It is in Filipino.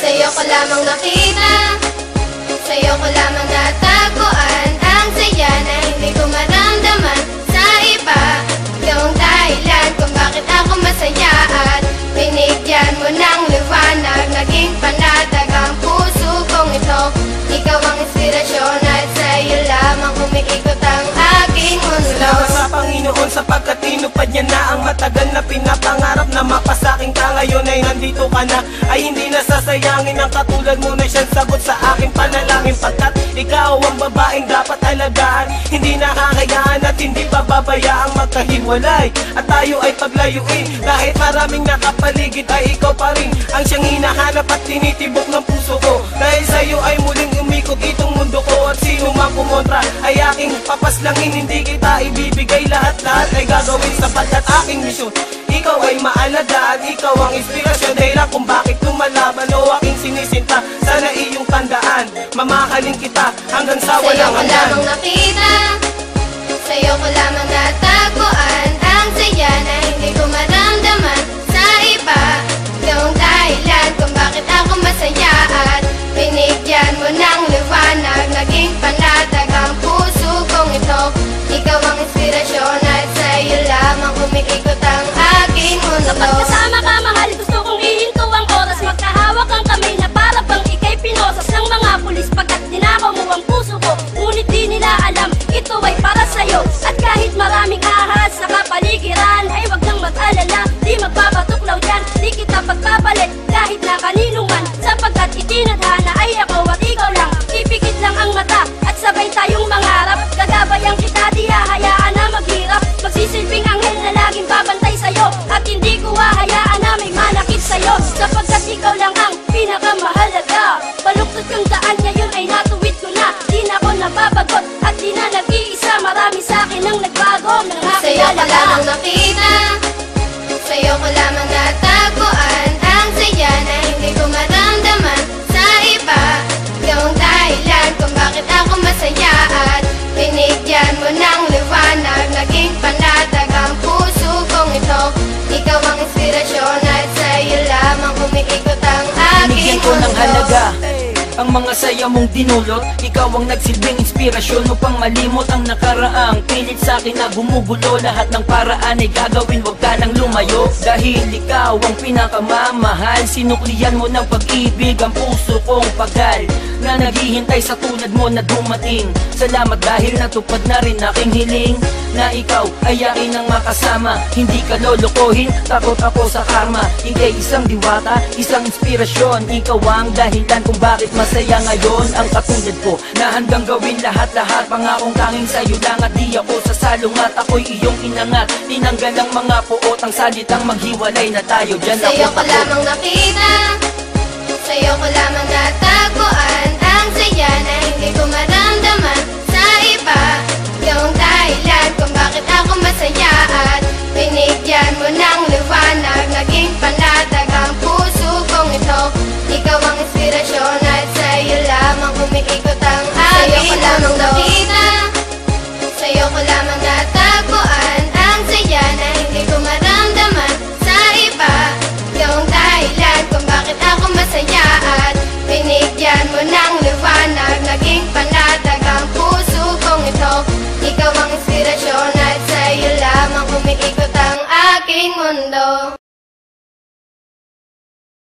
Sa'yo ko lamang nakita, sa'yo ko lamang natagpuan ang saya na hindi ko maramdaman sa iba. Ikaw ang dahilan kung bakit ako masaya at binigyan mo ng liwanag. Naging panatag ang puso kong ito. Ikaw ang inspirasyon at sa'yo lamang umiikot ang aking mundo. Salamat sa Panginoon sapagkat tinupad niya na ang matagal na pinapangarap na mapasaking ka. Ngayon ay nandito ka na, ay hindi nasasayangin ang katulad mo na siyang sagot sa aking panalangin. Pagkat ikaw ang babaeng dapat alagaan, hindi nakakayaan at hindi pababayaang magkahiwalay at tayo ay paglayuin. Kahit maraming nakapaligid ay ikaw pa rin ang siyang hinahanap at tinitibok ng puso ko. Dahil sa'yo ay muling umikot itong mundo ko at sino mang kumontra ay aking papaslangin. Hindi kita ibibigay lahat-lahat ay gagawin sapagkat aking misyon. Ikaw ay maalagaan, ikaw ang inspirasyon, dahilan kung bakit lumalaban o aking sinisinta. Sana iyong tandaan, mamahalin kita hanggang sa walang hanggan. Sa'yo ko lamang nakita, sa'yo ko lamang natagpuan ang saya na hindi ko maramdaman sa iba. Ikaw ang dahilan kung bakit ako masaya at binigyan mo ng liwanag. Naging panatag ang puso kong ito. Ikaw ang inspirasyon at sa'yo lamang umiikot ang aking mundo. Kapag kasama ka mahal, gusto kong ihinto ang oras. Magkahawak ang kamay na para bang ika'y pinosas ng mga pulis. Pagkat dinakaw mo ang puso ko, ngunit di nila alam ito ay para sa'yo. At kahit maraming ahas sa kapaligiran ay wag nang mag-alala, di magpapatuklaw dyan, di kita pagpapalit kahit na kanino man. Sapagkat itinadhana ay ako at ikaw lang. Ipikit lang ang mata at sabay tayong mangarap. Gagabayan kita, di hahayaan na maghirap. Magsisilbing anghel na laging babantay sa'yo at hindi ko hahayaan na may manakit sa'yo. Sapagkat ikaw lang ang pinakamahalaga. Baluktot kang daan ngayon ay natuwid ko na. Di na ako nababagot at di na nag-iisa. Marami sa'kin ang nagbago nang Sa'yo ko nakilala ka. lamang nakita, sa'yo ko lamang natagpuan ang saya na hindi ko maramdaman sa iba. Ikaw ang dahilan kung bakit ako masaya at binigyan mo ng liwanag. Naging panatag ang puso kong ito. Ikaw ang inspirasyon at sa'yo lamang umiikot ang aking Binigyan ko ng mundo. halaga ang mga saya mong dinulot. Ikaw ang nagsilbing inspirasyon upang malimot ang nakaraang pilit sa akin na gumugulo. Lahat ng paraan ay gagawin, wag ka nang lumayo. Dahil ikaw ang pinakamamahal, sinuklian mo ng pag-ibig ang puso kong pagal na naghihintay sa tulad mo na dumating. Salamat dahil natupad na rin aking hiling na ikaw ay akin ang makasama. Hindi ka lolokohin, takot ako sa karma. Ika'y isang diwata, isang inspirasyon. Ikaw ang dahilan kung bakit masaya ngayon ang katulad ko na handang gawin lahat-lahat. Pangakong tanging sa'yo lang at di ako sasalungat. Ako'y iyong inangat, tinanggal ang mga puot, ang salitang maghiwalay na tayo. Diyan ako Sa'yo ko lamang nakita, sa'yo ko lamang natagpuan ang saya na hindi ko maramdaman